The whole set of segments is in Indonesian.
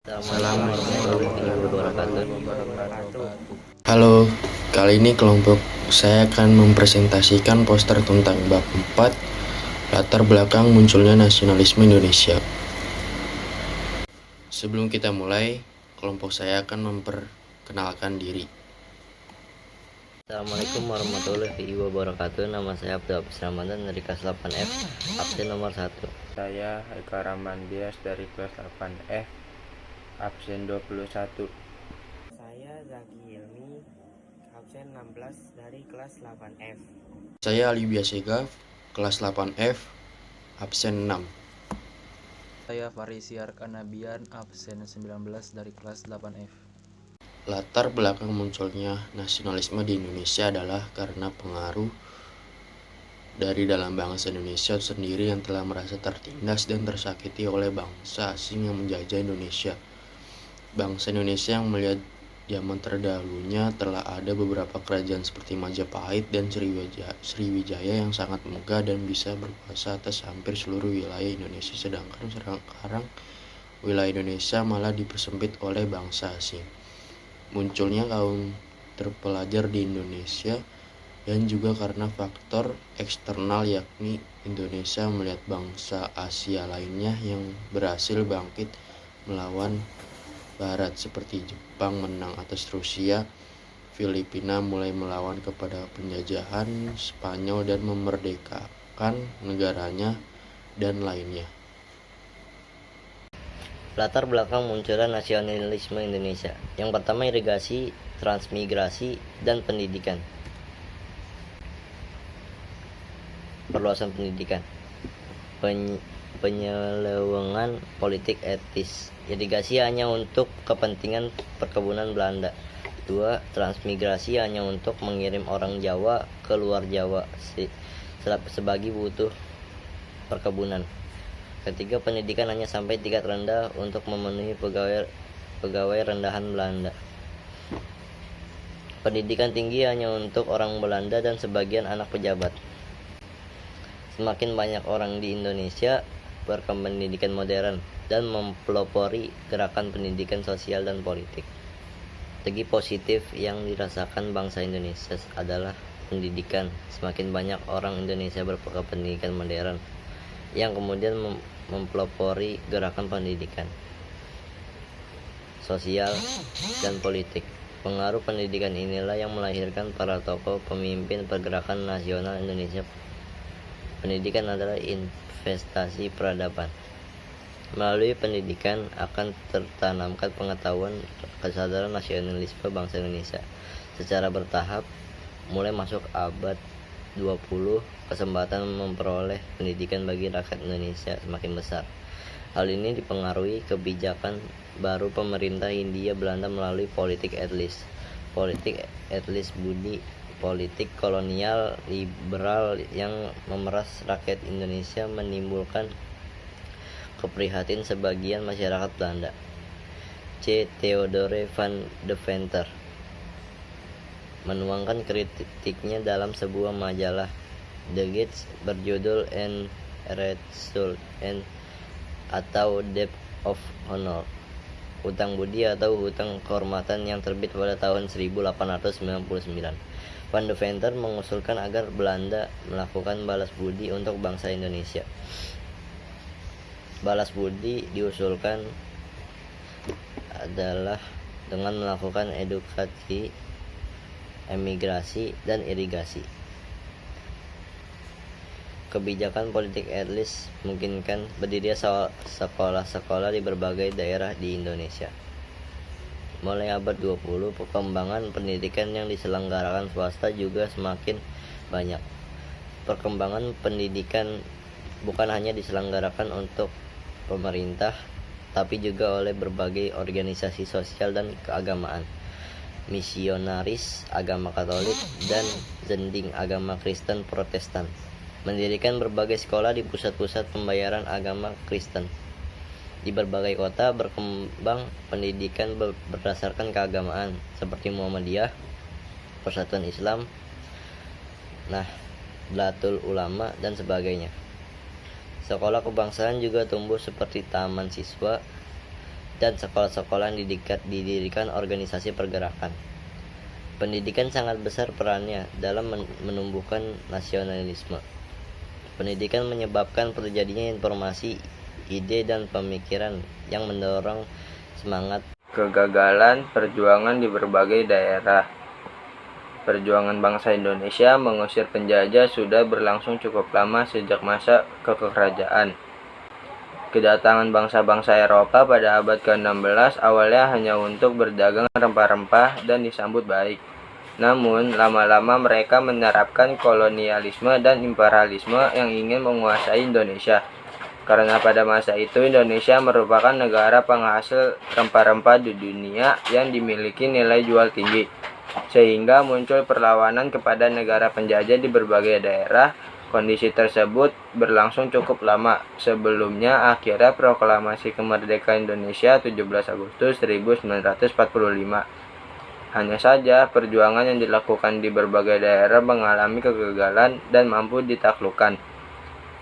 Assalamualaikum warahmatullahi wabarakatuh. Halo, kali ini kelompok saya akan mempresentasikan poster tentang bab 4, latar belakang munculnya nasionalisme Indonesia. Sebelum kita mulai, kelompok saya akan memperkenalkan diri. Assalamualaikum warahmatullahi wabarakatuh. Nama saya Abdul Hafiz Ramadan dari kelas 8F, absen nomor 1. Saya Eka Ramandias dari kelas 8F, absen 21. Saya Zaki Hilmi, absen 16 dari kelas 8F. Saya Ali Biasega, kelas 8F, absen 6. Saya Farisi Arkanabian, absen 19 dari kelas 8F. Latar belakang munculnya nasionalisme di Indonesia adalah karena pengaruh dari dalam bangsa Indonesia sendiri yang telah merasa tertindas dan tersakiti oleh bangsa asing yang menjajah Indonesia. Bangsa Indonesia yang melihat zaman terdahulunya telah ada beberapa kerajaan seperti Majapahit dan Sriwijaya yang sangat megah dan bisa berkuasa atas hampir seluruh wilayah Indonesia, sedangkan sekarang wilayah Indonesia malah dipersempit oleh bangsa asing. Munculnya kaum terpelajar di Indonesia dan juga karena faktor eksternal, yakni Indonesia melihat bangsa Asia lainnya yang berhasil bangkit melawan Barat seperti Jepang menang atas Rusia, Filipina mulai melawan kepada penjajahan Spanyol dan memerdekakan negaranya, dan lainnya. Latar belakang munculnya nasionalisme Indonesia. Yang pertama, irigasi, transmigrasi, dan pendidikan. Perluasan pendidikan. Penyelewengan politik etis. Irigasi hanya untuk kepentingan perkebunan Belanda. 2. Transmigrasi hanya untuk mengirim orang Jawa ke luar Jawa sebagai butuh perkebunan. Ketiga, pendidikan hanya sampai tingkat rendah untuk memenuhi pegawai rendahan Belanda. Pendidikan tinggi hanya untuk orang Belanda dan sebagian anak pejabat. Semakin banyak orang di Indonesia berkembang pendidikan modern dan mempelopori gerakan pendidikan sosial dan politik. Segi positif yang dirasakan bangsa Indonesia adalah pendidikan. Semakin banyak orang Indonesia berpendidikan pendidikan modern yang kemudian mempelopori gerakan pendidikan sosial dan politik. Pengaruh pendidikan inilah yang melahirkan para tokoh pemimpin pergerakan nasional Indonesia. Pendidikan adalah investasi peradaban. Melalui pendidikan akan tertanamkan pengetahuan kesadaran nasionalisme bangsa Indonesia secara bertahap. Mulai masuk abad 20, kesempatan memperoleh pendidikan bagi rakyat Indonesia semakin besar. Hal ini dipengaruhi kebijakan baru pemerintah Hindia Belanda melalui politik etnis budi, politik kolonial liberal yang memeras rakyat Indonesia, menimbulkan keprihatinan sebagian masyarakat Belanda. C. Theodore van Deventer menuangkan kritiknya dalam sebuah majalah The Gates berjudul En Result atau Debt of Honor, hutang budi atau hutang kehormatan, yang terbit pada tahun 1899. Van Deventer mengusulkan agar Belanda melakukan balas budi untuk bangsa Indonesia. Balas budi diusulkan adalah dengan melakukan edukasi, emigrasi, dan irigasi. Kebijakan politik etnis memungkinkan berdirinya sekolah-sekolah di berbagai daerah di Indonesia. Mulai abad 20, perkembangan pendidikan yang diselenggarakan swasta juga semakin banyak. Perkembangan pendidikan bukan hanya diselenggarakan untuk pemerintah, tapi juga oleh berbagai organisasi sosial dan keagamaan. Misionaris agama Katolik dan Zending agama Kristen Protestan mendirikan berbagai sekolah di pusat-pusat pembayaran agama Kristen. Di berbagai kota berkembang pendidikan berdasarkan keagamaan seperti Muhammadiyah, Persatuan Islam, Nahdlatul Ulama, dan sebagainya. Sekolah kebangsaan juga tumbuh seperti taman siswa, dan sekolah-sekolah yang didirikan organisasi pergerakan. Pendidikan sangat besar perannya dalam menumbuhkan nasionalisme. Pendidikan menyebabkan terjadinya informasi, ide, dan pemikiran yang mendorong semangat Kegagalan perjuangan di berbagai daerah. Perjuangan bangsa Indonesia mengusir penjajah sudah berlangsung cukup lama sejak masa kekerajaan. Kedatangan bangsa-bangsa Eropa pada abad ke-16 awalnya hanya untuk berdagang rempah-rempah dan disambut baik. Namun, lama-lama mereka menerapkan kolonialisme dan imperialisme yang ingin menguasai Indonesia. Karena pada masa itu Indonesia merupakan negara penghasil rempah-rempah di dunia yang dimiliki nilai jual tinggi, sehingga muncul perlawanan kepada negara penjajah di berbagai daerah. Kondisi tersebut berlangsung cukup lama. Sebelumnya akhirnya proklamasi kemerdekaan Indonesia 17 Agustus 1945. Hanya saja perjuangan yang dilakukan di berbagai daerah mengalami kegagalan dan mampu ditaklukkan.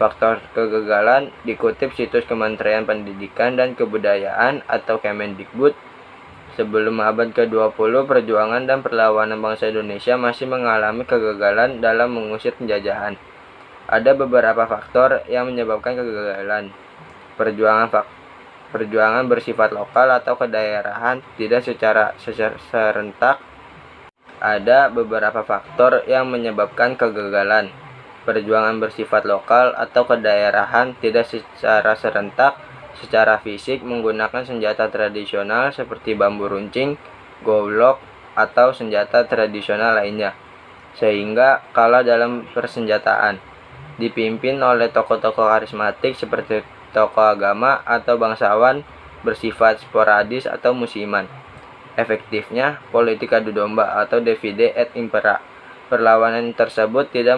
Faktor kegagalan dikutip situs Kementerian Pendidikan dan Kebudayaan atau Kemendikbud. Sebelum abad ke-20, perjuangan dan perlawanan bangsa Indonesia masih mengalami kegagalan dalam mengusir penjajahan. Ada beberapa faktor yang menyebabkan kegagalan. Perjuangan bersifat lokal atau kedaerahan, tidak secara serentak. Ada beberapa faktor yang menyebabkan kegagalan. Perjuangan bersifat lokal atau kedaerahan, tidak secara serentak, secara fisik menggunakan senjata tradisional seperti bambu runcing, golok, atau senjata tradisional lainnya, sehingga kalah dalam persenjataan. Dipimpin oleh tokoh-tokoh karismatik seperti tokoh agama atau bangsawan, bersifat sporadis atau musiman. Efektifnya, politik adu domba atau divide et impera. Perlawanan tersebut tidak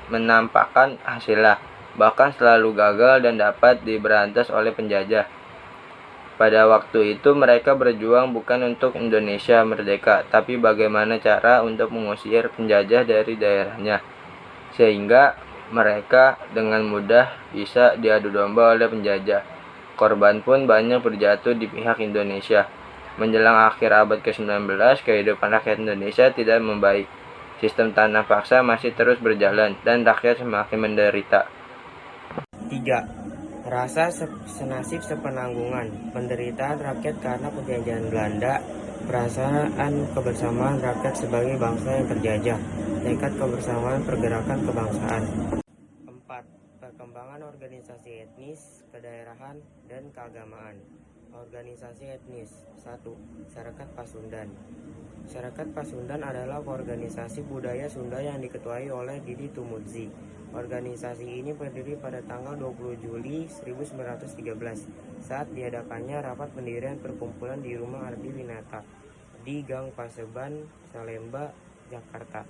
menampakkan hasilnya, bahkan selalu gagal dan dapat diberantas oleh penjajah. Pada waktu itu mereka berjuang bukan untuk Indonesia merdeka, tapi bagaimana cara untuk mengusir penjajah dari daerahnya, sehingga mereka dengan mudah bisa diadu domba oleh penjajah. Korban pun banyak berjatuh di pihak Indonesia. Menjelang akhir abad ke-19, kehidupan rakyat Indonesia tidak membaik. Sistem tanah paksa masih terus berjalan dan rakyat semakin menderita. 3. Rasa senasib sepenanggungan. Penderitaan rakyat karena penjajahan Belanda. Perasaan kebersamaan rakyat sebagai bangsa yang terjajah. Tekad kebersamaan pergerakan kebangsaan. 4. Perkembangan organisasi etnis, kedaerahan, dan keagamaan. Organisasi etnis. 1. Sarekat Pasundan. Sarekat Pasundan adalah organisasi budaya Sunda yang diketuai oleh Didi Tumutzi. Organisasi ini berdiri pada tanggal 20 Juli 1913 saat diadakannya rapat pendirian perkumpulan di Rumah Ardi Winata di Gang Paseban, Salemba, Jakarta.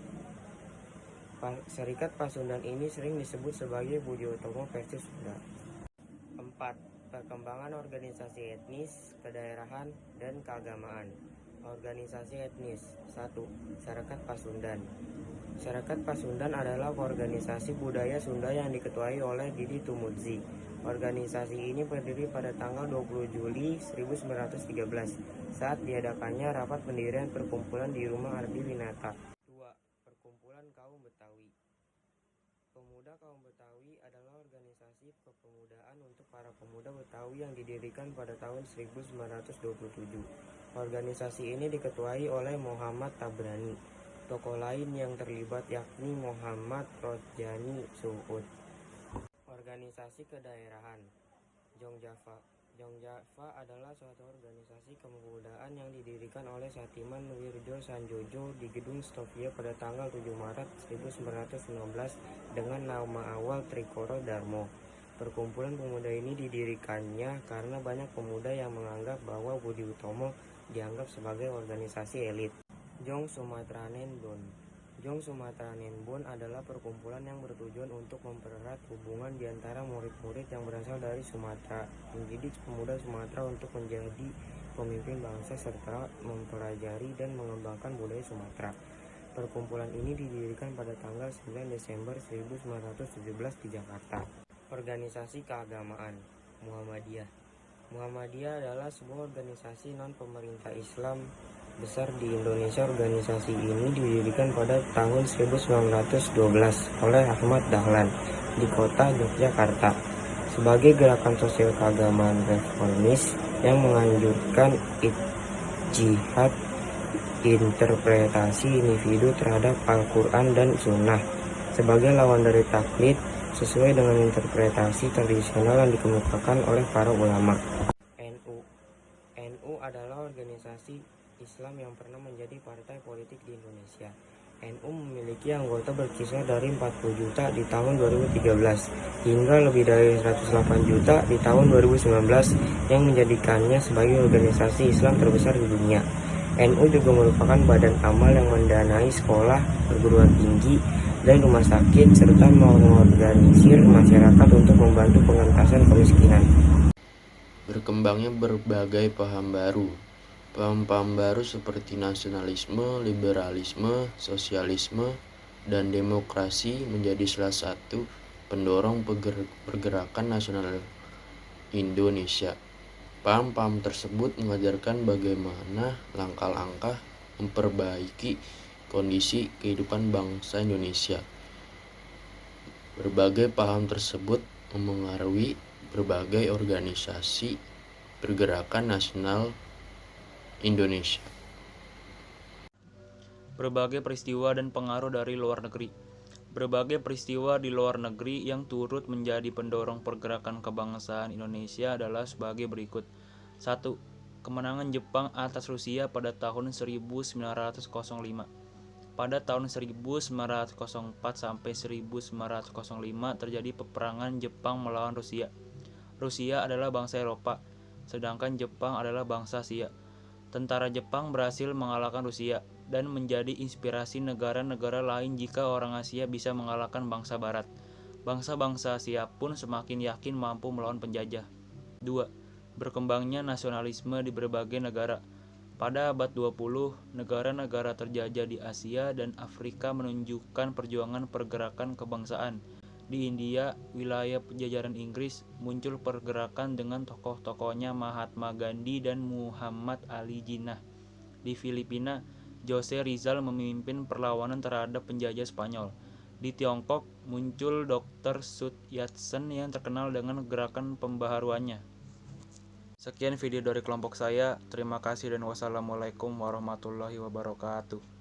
Sarekat Pasundan ini sering disebut sebagai Budi Utomo versi Sunda. 4. Perkembangan organisasi etnis, kedaerahan, dan keagamaan. Organisasi etnis. 1. Sarekat Pasundan. Sarekat Pasundan adalah organisasi budaya Sunda yang diketuai oleh Didi Tumutzi. Organisasi ini berdiri pada tanggal 20 Juli 1913 saat diadakannya rapat pendirian perkumpulan di Rumah Ardi Winata. 2. Perkumpulan Kaum Betawi. Pemuda Kaum Betawi adalah organisasi kepemudaan untuk para pemuda Betawi yang didirikan pada tahun 1927. Organisasi ini diketuai oleh Muhammad Tabrani. Tokoh lain yang terlibat yakni Muhammad Rojani Suud. Organisasi kedaerahan. Jong Java adalah suatu organisasi kepemudaan yang didirikan oleh Satiman Wirjo Sanjojo di Gedung Stovia pada tanggal 7 Maret 1916 dengan nama awal Trikoro Darmo. Perkumpulan pemuda ini didirikannya karena banyak pemuda yang menganggap bahwa Budi Utomo dianggap sebagai organisasi elit. Jong Sumatera Nenbon. Jong Sumatera Nenbon adalah perkumpulan yang bertujuan untuk mempererat hubungan di antara murid-murid yang berasal dari Sumatera, mendidik pemuda Sumatera untuk menjadi pemimpin bangsa serta mempelajari dan mengembangkan budaya Sumatera. Perkumpulan ini didirikan pada tanggal 9 Desember 1917 di Jakarta. Organisasi keagamaan. Muhammadiyah. Muhammadiyah adalah sebuah organisasi non-pemerintah Islam besar di Indonesia. Organisasi ini didirikan pada tahun 1912 oleh Ahmad Dahlan di kota Yogyakarta sebagai gerakan sosial keagamaan reformis yang menganjurkan ijtihad interpretasi individu terhadap Al-Quran dan Sunnah sebagai lawan dari taklid sesuai dengan interpretasi tradisional yang dikemukakan oleh para ulama. NU adalah organisasi Islam yang pernah menjadi partai politik di Indonesia. NU memiliki anggota berkisar dari 40 juta di tahun 2013 hingga lebih dari 108 juta di tahun 2019 yang menjadikannya sebagai organisasi Islam terbesar di dunia. NU juga merupakan badan amal yang mendanai sekolah, perguruan tinggi, dan rumah sakit serta mengorganisir masyarakat untuk membantu pengentasan kemiskinan. Berkembangnya berbagai paham baru. Paham-paham baru seperti nasionalisme, liberalisme, sosialisme, dan demokrasi menjadi salah satu pendorong pergerakan nasional Indonesia. Paham-paham tersebut mengajarkan bagaimana langkah-langkah memperbaiki kondisi kehidupan bangsa Indonesia. Berbagai paham tersebut memengaruhi berbagai organisasi pergerakan nasional Indonesia. Berbagai peristiwa dan pengaruh dari luar negeri. Berbagai peristiwa di luar negeri yang turut menjadi pendorong pergerakan kebangsaan Indonesia adalah sebagai berikut. 1. Kemenangan Jepang atas Rusia pada tahun 1905. Pada tahun 1904 sampai 1905 terjadi peperangan Jepang melawan Rusia. Rusia adalah bangsa Eropa, sedangkan Jepang adalah bangsa Asia. Tentara Jepang berhasil mengalahkan Rusia dan menjadi inspirasi negara-negara lain jika orang Asia bisa mengalahkan bangsa Barat. Bangsa-bangsa Asia pun semakin yakin mampu melawan penjajah. 2. Berkembangnya nasionalisme di berbagai negara. Pada abad 20, negara-negara terjajah di Asia dan Afrika menunjukkan perjuangan pergerakan kebangsaan. Di India, wilayah penjajahan Inggris, muncul pergerakan dengan tokoh-tokohnya Mahatma Gandhi dan Muhammad Ali Jinnah. Di Filipina, Jose Rizal memimpin perlawanan terhadap penjajah Spanyol. Di Tiongkok, muncul Dr. Sun Yat-sen yang terkenal dengan gerakan pembaharuannya. Sekian video dari kelompok saya. Terima kasih dan wassalamualaikum warahmatullahi wabarakatuh.